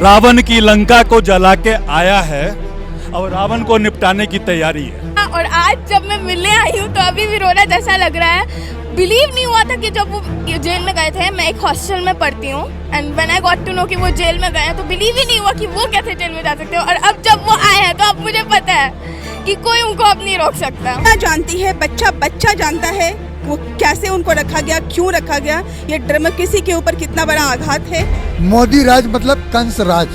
रावण की लंका को जला के आया है और रावण को निपटाने की तैयारी है। और आज जब मैं मिलने आई हूँ तो अभी भी रोना जैसा लग रहा है। बिलीव नहीं हुआ था कि जब वो जेल में गए थे, मैं एक हॉस्टल में पढ़ती हूँ, and when I got to know कि वो जेल में गए हैं तो बिलीव ही नहीं हुआ कि वो कैसे जेल में जा सकते हो। और अब जब वो आए हैं तो अब मुझे पता है कि कोई उनको अब नहीं रोक सकता। क्या जानती है, बच्चा जानता है वो कैसे उनको रखा गया, क्यों रखा गया, ये डेमोक्रेसी के ऊपर कितना बड़ा आघात है। मोदी राज मतलब कंस राज,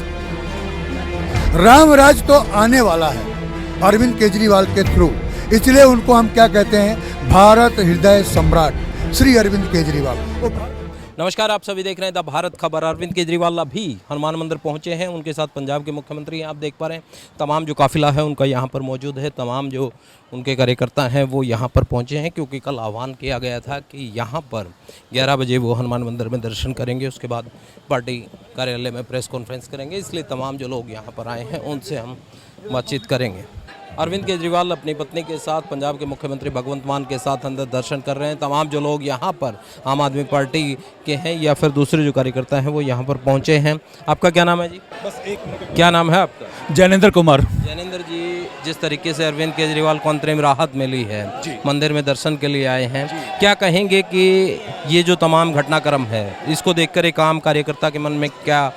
राम राज तो आने वाला है अरविंद केजरीवाल के थ्रू, इसलिए उनको हम क्या कहते हैं, भारत हृदय सम्राट श्री अरविंद केजरीवाल। नमस्कार, आप सभी देख रहे हैं द भारत खबर। अरविंद केजरीवाल अभी हनुमान मंदिर पहुंचे हैं, उनके साथ पंजाब के मुख्यमंत्री हैं। आप देख पा रहे हैं तमाम जो काफिला है उनका यहां पर मौजूद है, तमाम जो उनके कार्यकर्ता हैं वो यहां पर पहुंचे हैं, क्योंकि कल आह्वान किया गया था कि यहां पर 11 बजे वो हनुमान मंदिर में दर्शन करेंगे, उसके बाद पार्टी कार्यालय में प्रेस कॉन्फ्रेंस करेंगे। इसलिए तमाम जो लोग यहाँ पर आए हैं उनसे हम बातचीत करेंगे। अरविंद केजरीवाल अपनी पत्नी के साथ पंजाब के मुख्यमंत्री भगवंत मान के साथ अंदर दर्शन कर रहे हैं। तमाम जो लोग यहाँ पर आम आदमी पार्टी के हैं या फिर दूसरे जो कार्यकर्ता हैं वो यहाँ पर पहुँचे हैं। आपका क्या नाम है जी? बस एक मिनट। क्या नाम है आपका? जैनेंद्र कुमार। जैनेंद्र जी, जिस तरीके से अरविंद केजरीवाल को अंतरिम राहत मिली है, मंदिर में दर्शन के लिए आए हैं, क्या कहेंगे कि ये जो तमाम घटनाक्रम है इसको देखकर एक आम कार्यकर्ता के मन में क्या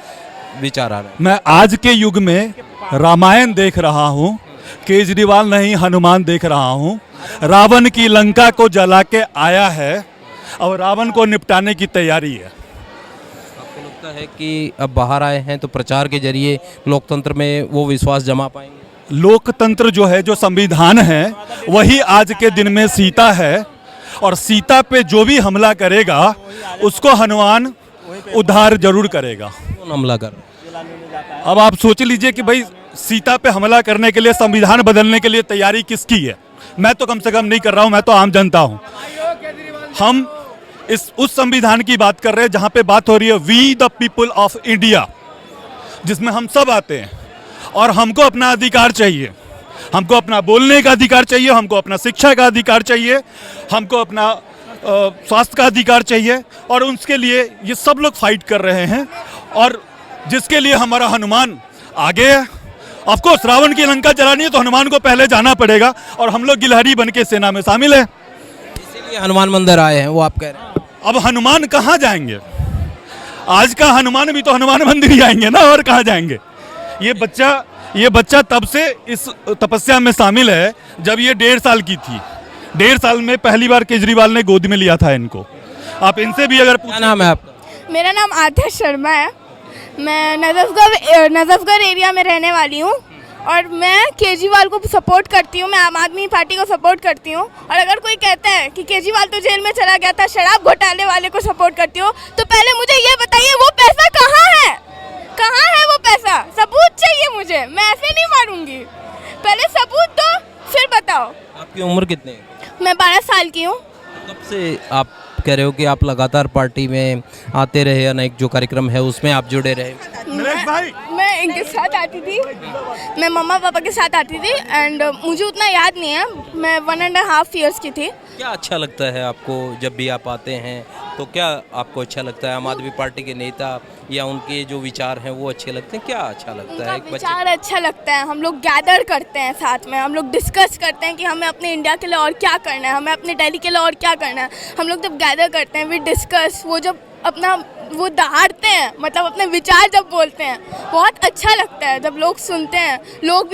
विचार आ रहे हैं? मैं आज के युग में रामायण देख रहा हूँ, केजरीवाल नहीं हनुमान देख रहा हूँ। रावण की लंका को जला के आया है और रावण को निपटाने की तैयारी है। आपको लगता है कि अब बाहर आए हैं तो प्रचार के जरिए लोकतंत्र में वो विश्वास जमा पाएंगे? लोकतंत्र जो है, जो संविधान है, वही आज के दिन में सीता है, और सीता पे जो भी हमला करेगा उसको हनुमान उद्धार जरूर करेगा। कौन हमला कर? अब आप सोच लीजिए कि भाई सीता पे हमला करने के लिए, संविधान बदलने के लिए तैयारी किसकी है? मैं तो कम से कम नहीं कर रहा हूं, मैं तो आम जनता हूं। हम उस संविधान की बात कर रहे हैं जहां पे बात हो रही है we the people of India, जिसमें हम सब आते हैं और हमको अपना अधिकार चाहिए। हमको अपना बोलने का अधिकार चाहिए, हमको अपना शिक्षा का अधिकार चाहिए, हमको अपना स्वास्थ्य का अधिकार चाहिए, और उसके लिए ये सब लोग फाइट कर रहे हैं, और जिसके लिए हमारा हनुमान आगे है। ऑफ कोर्स रावण की लंका जलानी है तो हनुमान को पहले जाना पड़ेगा, और हम लोग गिलहरी बन के सेना में शामिल है, इसीलिए हनुमान मंदिर आए हैं, वो आप कह रहे हैं। अब हनुमान कहाँ जाएंगे? आज का हनुमान भी तो हनुमान मंदिर ही आएंगे ना, और कहाँ जाएंगे? ये बच्चा तब से इस तपस्या में शामिल है जब ये 1.5 साल की थी। 1.5 साल में पहली बार केजरीवाल ने गोद में लिया था इनको। आप इनसे भी अगर क्या नाम है आपका? मेरा नाम आध्या शर्मा है। मैं नजफगढ़ एरिया में रहने वाली हूँ, और मैं केजरीवाल को सपोर्ट करती हूँ। मैं आम आदमी पार्टी को सपोर्ट करती हूँ। और अगर कोई कहता है कि केजरीवाल तो जेल में चला गया था, शराब घोटाले वाले को सपोर्ट करती हो, तो पहले मुझे ये बताइए वो पैसा कहाँ है? कहाँ है वो पैसा? सबूत चाहिए मुझे, मैं ऐसे नहीं मारूंगी। पहले सबूत दो, फिर बताओ। आपकी उम्र कितनी है? मैं 12 साल की हूँ। कब से आप कह रहे हो कि आप लगातार पार्टी में आते रहे, अनेक जो कार्यक्रम है उसमें आप जुड़े रहे? मैं इनके साथ आती थी, मैं मम्मा पापा के साथ आती थी, एंड मुझे उतना याद नहीं है, मैं 1.5 ईयर्स की थी। क्या अच्छा लगता है आपको जब भी आप आते हैं? तो क्या आपको अच्छा लगता है? आम आदमी पार्टी के नेता या उनके जो विचार हैं वो अच्छे लगते हैं? क्या अच्छा लगता है? उनका विचार अच्छा लगता है। हम लोग गैदर करते हैं साथ में, हम लोग डिस्कस करते हैं कि हमें अपने इंडिया के लिए और क्या करना है, हमें अपने दिल्ली के लिए और क्या करना है। हम लोग जब गैदर करते हैं, वी डिस्कस, वो जब अपना वो दहाड़ते हैं, मतलब अपने विचार जब बोलते हैं, बहुत अच्छा लगता है। जब लोग सुनते हैं, लोग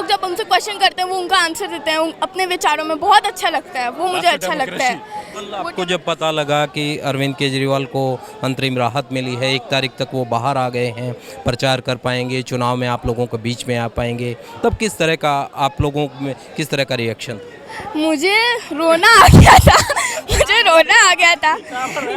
जब हमसे क्वेश्चन करते हैं वो उनका आंसर देते हैं अपने विचारों में, बहुत अच्छा लगता है वो, मुझे अच्छा लगता है। कल आपको जब पता लगा कि अरविंद केजरीवाल को अंतरिम राहत मिली है, 1 तारीख तक वो बाहर आ गए हैं, प्रचार कर पाएंगे, चुनाव में आप लोगों के बीच में आ पाएंगे, तब किस तरह का आप लोगों में किस तरह का रिएक्शन? मुझे रोना आ गया था। मुझे रोना आ गया था,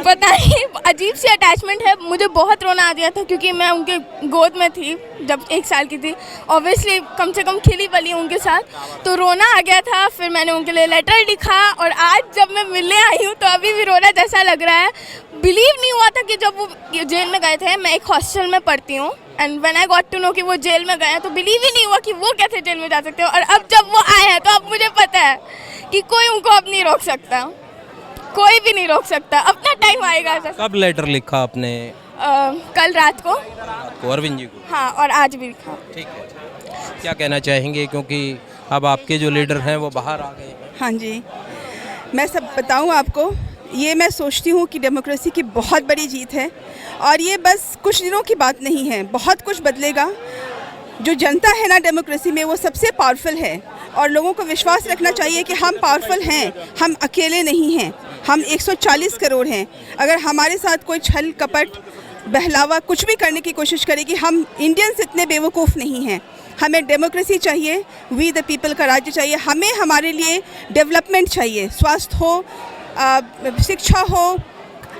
पता नहीं, अजीब सी अटैचमेंट है। मुझे बहुत रोना आ गया था क्योंकि मैं उनके गोद में थी जब 1 साल की थी। ऑब्वियसली कम से कम खिली पली उनके साथ, तो रोना आ गया था। फिर मैंने उनके लिए लेटर लिखा, और आज जब मैं मिलने आई हूँ तो अभी भी रोना जैसा लग रहा है। बिलीव नहीं हुआ था कि जब वो जेल में गए थे, मैं एक हॉस्टल में पढ़ती हूँ, and when I got to know कि वो जेल में गए हैं तो बिलीव ही नहीं हुआ कि वो कैसे जेल में जा सकते हो। और अब जब वो आए हैं तो अब मुझे पता है कि कोई उनको अब नहीं रोक सकता, कोई भी नहीं रोक सकता। अपना टाइम आएगा। कब लेटर लिखा आपने? कल रात को। को अरविंद जी को? हाँ, और आज भी हाँ। ठीक है, क्या कहना चाहेंगे, क्योंकि अब आपके जो लीडर हैं वो बाहर आ गए हैं? हाँ जी, मैं सब बताऊं आपको, ये मैं सोचती हूँ कि डेमोक्रेसी की बहुत बड़ी जीत है और ये बस कुछ दिनों की बात नहीं है, बहुत कुछ बदलेगा। जो जनता है ना डेमोक्रेसी में, वो सबसे पावरफुल है और लोगों को विश्वास रखना चाहिए कि हम पावरफुल हैं, हम अकेले नहीं हैं, हम 140 करोड़ हैं। अगर हमारे साथ कोई छल कपट बहलावा कुछ भी करने की कोशिश करेगी, हम इंडियंस इतने बेवकूफ़ नहीं हैं। हमें डेमोक्रेसी चाहिए, वी द पीपल का राज्य चाहिए, हमें हमारे लिए डेवलपमेंट चाहिए, स्वास्थ्य हो, शिक्षा हो,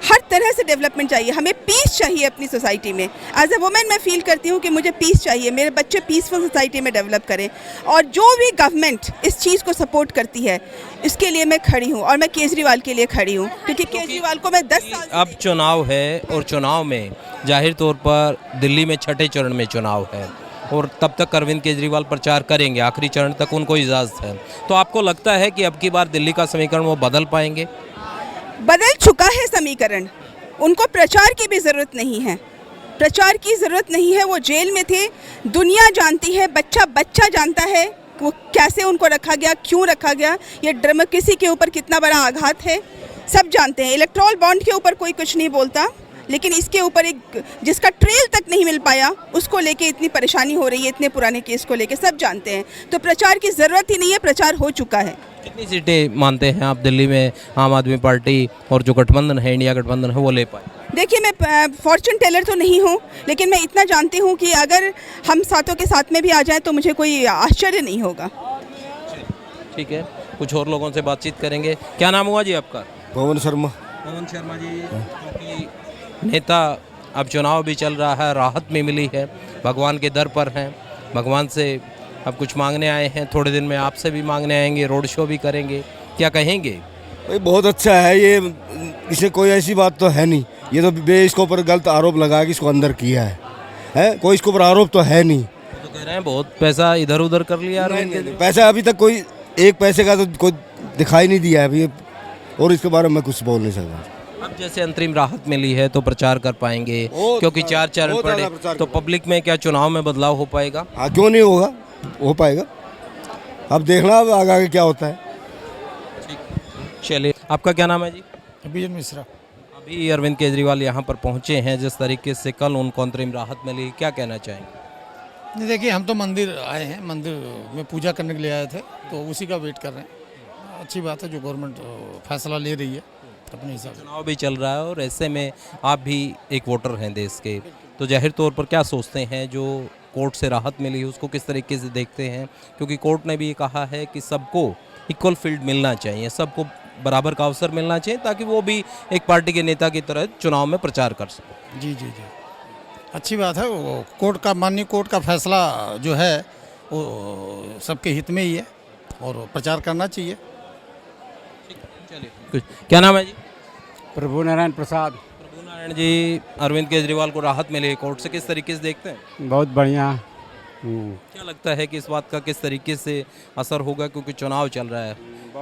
हर तरह से डेवलपमेंट चाहिए। हमें पीस चाहिए अपनी सोसाइटी में। एज ए वुमेन मैं फील करती हूँ कि मुझे पीस चाहिए, मेरे बच्चे पीसफुल सोसाइटी में डेवलप करें और जो भी गवर्नमेंट इस चीज़ को सपोर्ट करती है इसके लिए मैं खड़ी हूँ और मैं केजरीवाल के लिए खड़ी हूँ, क्योंकि केजरीवाल को मैं 10 साल अब चुनाव है और चुनाव में जाहिर तौर पर दिल्ली में छठे चरण में चुनाव है और तब तक अरविंद केजरीवाल प्रचार करेंगे, आखिरी चरण तक उनको इजाज़त है। तो आपको लगता है कि अब की बार दिल्ली का समीकरण वो बदल पाएंगे? बदल चुका है समीकरण, उनको प्रचार की भी ज़रूरत नहीं है, प्रचार की ज़रूरत नहीं है। वो जेल में थे, दुनिया जानती है, बच्चा जानता है वो कैसे उनको रखा गया, क्यों रखा गया, ये डेमोक्रेसी के ऊपर कितना बड़ा आघात है, सब जानते हैं। इलेक्टोरल बॉन्ड के ऊपर कोई कुछ नहीं बोलता, लेकिन इसके ऊपर एक जिसका ट्रेल तक नहीं मिल पाया उसको लेके इतनी परेशानी हो रही है, इतने पुराने केस को लेके सब जानते हैं। तो प्रचार की ज़रूरत ही नहीं है, प्रचार हो चुका है। कितनी सीटें मानते हैं आप दिल्ली में आम आदमी पार्टी और जो गठबंधन है, इंडिया गठबंधन है, वो ले पाए? देखिए, मैं फॉर्चून टेलर तो नहीं हूँ, लेकिन मैं इतना जानती हूँ कि अगर हम सातों के साथ में भी आ जाएं तो मुझे कोई आश्चर्य नहीं होगा। ठीक है, कुछ और लोगों से बातचीत करेंगे। क्या नाम हुआ जी आपका? पवन शर्मा। पवन शर्मा जी, क्योंकि नेता अब चुनाव भी चल रहा है, राहत भी मिली है, भगवान के दर पर हैं, भगवान से अब कुछ मांगने आए हैं, थोड़े दिन में आपसे भी मांगने आएंगे, रोड शो भी करेंगे, क्या कहेंगे? भाई बहुत अच्छा है ये, इसे कोई ऐसी बात तो है नहीं, ये तो बे इसके ऊपर गलत आरोप लगा के इसको अंदर किया है कोई इसके ऊपर आरोप तो है नहीं। तो कह रहे हैं बहुत पैसा इधर उधर कर लिया। नहीं, पैसा अभी तक कोई एक पैसे का तो कोई दिखाई नहीं दिया है अभी, और इसके बारे में मैं कुछ बोल नहीं सकता। अब जैसे अंतरिम राहत मिली है तो प्रचार कर पाएंगे, क्योंकि 4 चरण पड़े, तो पब्लिक में क्या चुनाव में बदलाव हो पाएगा? हाँ, क्यों नहीं होगा, हो पाएगा। अब देखना अब आगे क्या होता है। चलिए, आपका क्या नाम है जी? अभिजन मिश्रा। अभी अरविंद केजरीवाल यहाँ पर पहुँचे हैं, जिस तरीके से कल उनको अंतरिम राहत मिली, क्या कहना चाहेंगे? नहीं, देखिए, हम तो मंदिर आए हैं, मंदिर में पूजा करने के लिए आए थे, तो उसी का वेट कर रहे हैं। अच्छी बात है जो गवर्नमेंट फैसला ले रही है अपने हिसाब से। चुनाव भी चल रहा है और ऐसे में आप भी एक वोटर हैं देश के, तो जाहिर तौर पर क्या सोचते हैं, जो कोर्ट से राहत मिली उसको किस तरीके से देखते हैं? क्योंकि कोर्ट ने भी ये कहा है कि सबको इक्वल फील्ड मिलना चाहिए, सबको बराबर का अवसर मिलना चाहिए, ताकि वो भी एक पार्टी के नेता की तरह चुनाव में प्रचार कर सके। जी जी जी, अच्छी बात है। वो कोर्ट का, माननीय कोर्ट का फैसला जो है वो सबके हित में ही है और प्रचार करना चाहिए। चलिए, क्या नाम है जी? प्रभु नारायण प्रसाद। प्रभु नारायण जी, अरविंद केजरीवाल को राहत मिली कोर्ट से, किस तरीके से देखते हैं? बहुत बढ़िया। क्या लगता है कि इस बात का किस तरीके से असर होगा, क्योंकि चुनाव चल रहा है,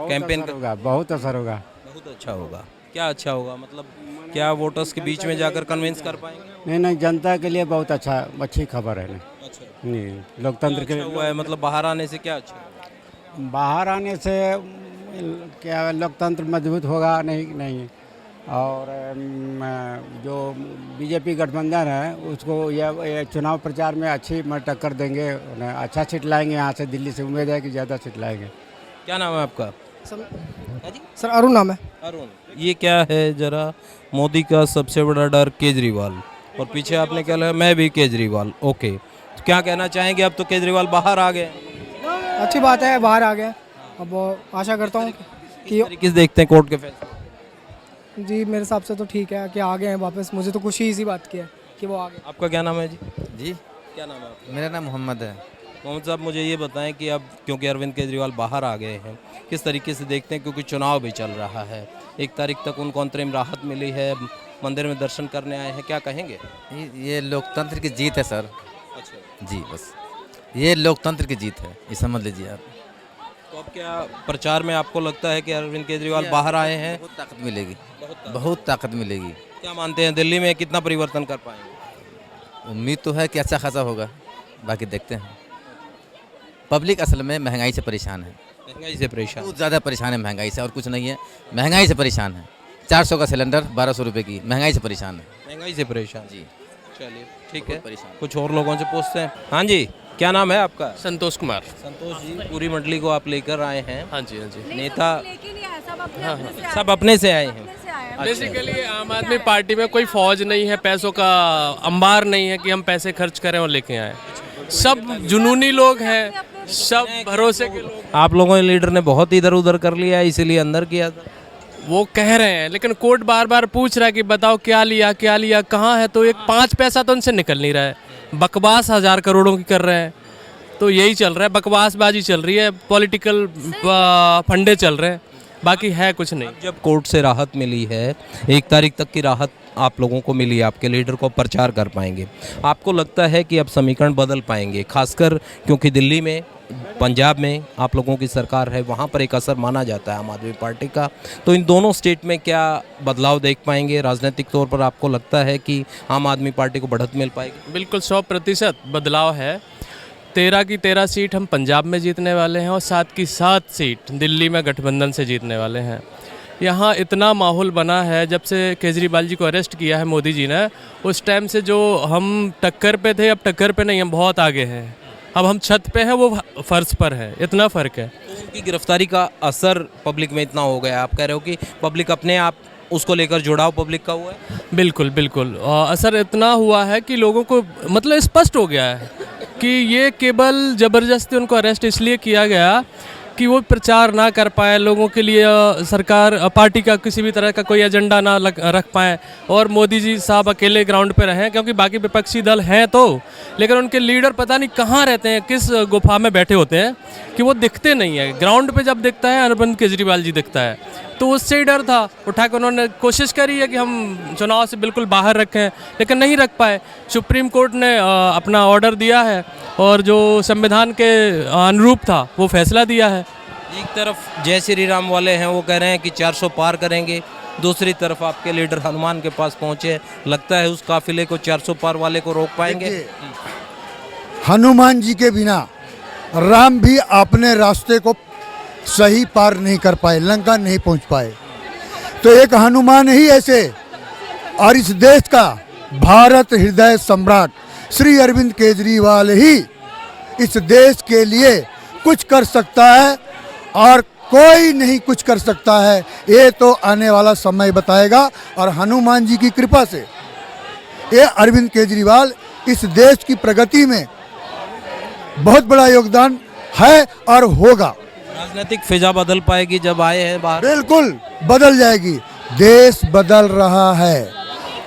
कैंपेन होगा, बहुत असर होगा। बहुत अच्छा होगा। क्या अच्छा होगा, मतलब क्या वोटर्स के बीच में जाकर कन्विंस कर पाएंगे? नहीं, जनता के लिए बहुत अच्छी खबर है। अच्छा, नहीं, लोकतंत्र के हुआ है, मतलब बाहर आने से क्या अच्छा? बाहर आने से क्या लोकतंत्र मजबूत होगा? नहीं। और जो बीजेपी गठबंधन है उसको ये चुनाव प्रचार में अच्छी टक्कर देंगे, अच्छा सीट लाएंगे यहाँ से, दिल्ली से उम्मीद है कि ज़्यादा सीट लाएंगे। क्या नाम है आपका? सर अरुण नाम है। अरुण, ये क्या है जरा? मोदी का सबसे बड़ा डर केजरीवाल, और पीछे आपने क्या लगा? मैं भी केजरीवाल। ओके, तो क्या कहना चाहेंगे? अब तो केजरीवाल बाहर आ गए। अच्छी बात है, बाहर आ गया। अब आशा करता हूँ कि किस देखते हैं कोर्ट के फैसले? जी, मेरे हिसाब से तो ठीक है कि आ गए हैं वापस। मुझे तो खुशी इसी बात की है कि वो आ गए। आपका क्या नाम है जी? जी, क्या नाम है आपका? मेरा नाम मोहम्मद है। मोहम्मद साहब, मुझे ये बताएं कि अब क्योंकि अरविंद केजरीवाल बाहर आ गए हैं, किस तरीके से देखते हैं, क्योंकि चुनाव भी चल रहा है, 1 तारीख तक उनको अंतरिम राहत मिली है, मंदिर में दर्शन करने आए हैं, क्या कहेंगे? ये लोकतंत्र की जीत है सर। अच्छा जी, बस ये लोकतंत्र की जीत है, ये समझ लीजिए आप। तो अब क्या प्रचार में आपको लगता है कि अरविंद केजरीवाल बाहर आए हैं? बहुत ताकत मिलेगी, बहुत ताकत मिलेगी। क्या मानते हैं दिल्ली में कितना परिवर्तन कर पाएंगे? उम्मीद तो है कि अच्छा खासा होगा, बाकी देखते हैं। पब्लिक असल में महंगाई से परेशान है, महंगाई से परेशान। बहुत ज़्यादा परेशान है महंगाई से, और कुछ नहीं है, महंगाई से परेशान है। 400 का सिलेंडर 1200 रुपये की महंगाई से परेशान है। महंगाई से परेशान जी, चलिए ठीक है, परेशान। कुछ और लोगों से पूछते हैं। हाँ जी, क्या नाम है आपका? संतोष कुमार। संतोष जी, पूरी मंडली को आप लेकर आए हैं। हाँ जी, हाँ जी। नेता सब अपने से आए हैं। बेसिकली आम आदमी पार्टी में कोई फौज नहीं है, पैसों का अंबार नहीं है कि हम पैसे खर्च करें और लेके आए। सब जुनूनी लोग हैं, सब भरोसे के लोग। आप लोगों के लीडर ने बहुत इधर उधर कर लिया, इसीलिए अंदर किया था। वो कह रहे हैं, लेकिन कोर्ट बार बार पूछ रहा है कि बताओ क्या लिया कहाँ है, तो एक 5 पैसा तो उनसे निकल नहीं रहा है। बकवास 1000 करोड़ों की कर रहे हैं, तो यही चल रहा है, बकवासबाजी चल रही है, पॉलिटिकल फंडे चल रहे हैं, बाकी है कुछ नहीं। जब कोर्ट से राहत मिली है, 1 तारीख तक की राहत आप लोगों को मिली, आपके लीडर को प्रचार कर पाएंगे, आपको लगता है कि अब समीकरण बदल पाएंगे? खासकर क्योंकि दिल्ली में, पंजाब में आप लोगों की सरकार है, वहाँ पर एक असर माना जाता है आम आदमी पार्टी का, तो इन दोनों स्टेट में क्या बदलाव देख पाएंगे? राजनीतिक तौर पर आपको लगता है कि आम आदमी पार्टी को बढ़त मिल पाएगी? बिल्कुल 100% बदलाव है। 13 की 13 सीट हम पंजाब में जीतने वाले हैं और 7 की 7 सीट दिल्ली में गठबंधन से जीतने वाले हैं। यहाँ इतना माहौल बना है, जब से केजरीवाल जी को अरेस्ट किया है मोदी जी ने, उस टाइम से जो हम टक्कर पे थे, अब टक्कर पे नहीं, हम बहुत आगे हैं। अब हम छत पे हैं, वो फर्श पर है, इतना फ़र्क है। तो उनकी गिरफ्तारी का असर पब्लिक में इतना हो गया, आप कह रहे हो कि पब्लिक अपने आप उसको लेकर जुड़ाव पब्लिक का हुआ है? बिल्कुल बिल्कुल, असर इतना हुआ है कि लोगों को मतलब स्पष्ट हो गया है कि ये केवल ज़बरदस्ती उनको अरेस्ट इसलिए किया गया कि वो प्रचार ना कर पाए, लोगों के लिए सरकार पार्टी का किसी भी तरह का कोई एजेंडा ना रख पाए, और मोदी जी साहब अकेले ग्राउंड पे रहें, क्योंकि बाकी विपक्षी दल हैं तो, लेकिन उनके लीडर पता नहीं कहाँ रहते हैं, किस गुफा में बैठे होते हैं कि वो दिखते नहीं है। ग्राउंड पे जब दिखता है अरविंद केजरीवाल जी दिखता है, तो उससे ही डर था, उठा कर उन्होंने कोशिश करी है कि हम चुनाव से बिल्कुल बाहर रखें, लेकिन नहीं रख पाए। सुप्रीम कोर्ट ने अपना ऑर्डर दिया है और जो संविधान के अनुरूप था वो फैसला दिया है। एक तरफ जय श्री राम वाले हैं, वो कह रहे हैं कि 400 पार करेंगे, दूसरी तरफ आपके लीडर हनुमान के पास पहुंचे, लगता है उस काफिले को 400 पार वाले को रोक पाएंगे? हनुमान जी के बिना राम भी अपने रास्ते को सही पार नहीं कर पाए, लंका नहीं पहुंच पाए, तो एक हनुमान ही ऐसे, और इस देश का भारत हृदय सम्राट श्री अरविंद केजरीवाल ही इस देश के लिए कुछ कर सकता है, और कोई नहीं कुछ कर सकता है। ये तो आने वाला समय बताएगा, और हनुमान जी की कृपा से ये अरविंद केजरीवाल इस देश की प्रगति में बहुत बड़ा योगदान है और होगा। राजनीतिक फिजा बदल पाएगी जब आए हैं बाहर? बिल्कुल बदल जाएगी। देश बदल रहा है,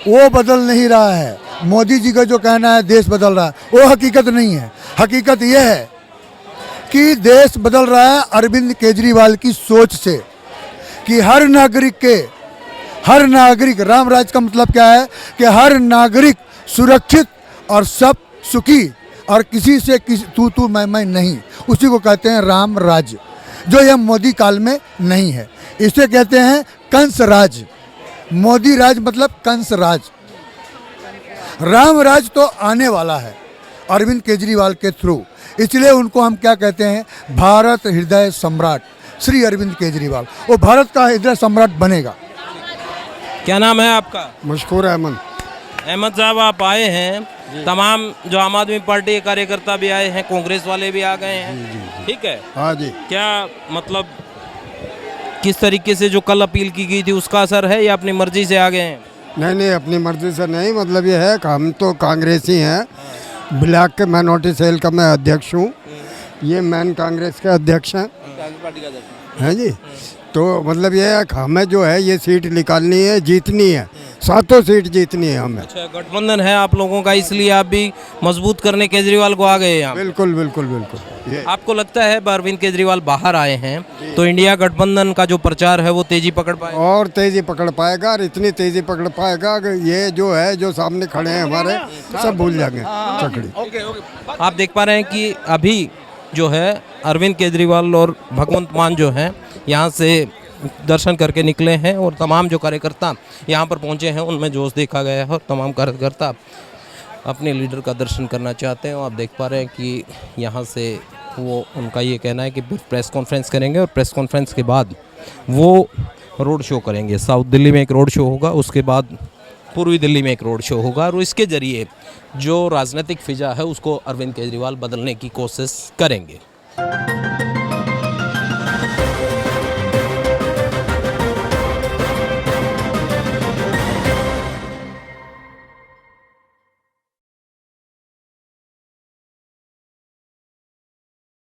वो बदल नहीं रहा है। मोदी जी का जो कहना है देश बदल रहा है, वो हकीकत नहीं है। हकीकत ये है कि देश बदल रहा है अरविंद केजरीवाल की सोच से, कि हर नागरिक राम राज का मतलब क्या है कि हर नागरिक सुरक्षित और सब सुखी, और किसी से तू मैं नहीं, उसी को कहते हैं राम राज, जो यह मोदी काल में नहीं है। इसे कहते हैं कंस राज। मोदी राज मतलब कंस राज। राम राज तो आने वाला है अरविंद केजरीवाल के थ्रू, इसलिए उनको हम क्या कहते हैं, भारत हृदय सम्राट श्री अरविंद केजरीवाल। वो भारत का हृदय सम्राट बनेगा। क्या नाम है आपका? मशकूर अहमद। अहमद साहब, आप आए हैं, तमाम जो आम आदमी पार्टी के कार्यकर्ता भी आए हैं, कांग्रेस वाले भी आ गए हैं, ठीक है? हाँ जी। क्या मतलब किस तरीके से जो कल अपील की गई थी उसका असर है या अपनी मर्जी से आ गए हैं? नहीं, अपनी मर्जी से नहीं, मतलब ये है कि हम तो कांग्रेसी हैं। ब्लॉक के माइनॉरिटी सेल का मैं अध्यक्ष हूँ, ये मैन कांग्रेस के अध्यक्ष हैं, हैं जी। तो मतलब ये है कि हमें जो है ये सीट निकालनी है, जीतनी है, 7 सीट जीतनी है हमें। अच्छा, गठबंधन है आप लोगों का, इसलिए आप भी मजबूत करने केजरीवाल को आ गए यहाँ? बिल्कुल बिल्कुल बिल्कुल। आपको लगता है अरविंद केजरीवाल बाहर आए हैं तो इंडिया गठबंधन का जो प्रचार है वो तेजी पकड़ पाएगा? और तेजी पकड़ पाएगा, और इतनी तेजी पकड़ पाएगा कि ये जो है, जो सामने खड़े हैं हमारे, सब भूल जाएंगे चकड़ी। आप देख पा रहे हैं कि अभी जो है अरविंद केजरीवाल और भगवंत मान जो हैं यहाँ से दर्शन करके निकले हैं और तमाम जो कार्यकर्ता यहाँ पर पहुँचे हैं उनमें जोश देखा गया है और तमाम कार्यकर्ता अपने लीडर का दर्शन करना चाहते हैं। और आप देख पा रहे हैं कि यहाँ से वो उनका ये कहना है कि प्रेस कॉन्फ्रेंस करेंगे और प्रेस कॉन्फ्रेंस के बाद वो रोड शो करेंगे। साउथ दिल्ली में एक रोड शो होगा, उसके बाद पूर्वी दिल्ली में एक रोड शो होगा और इसके ज़रिए जो राजनीतिक फिजा है उसको अरविंद केजरीवाल बदलने की कोशिश करेंगे।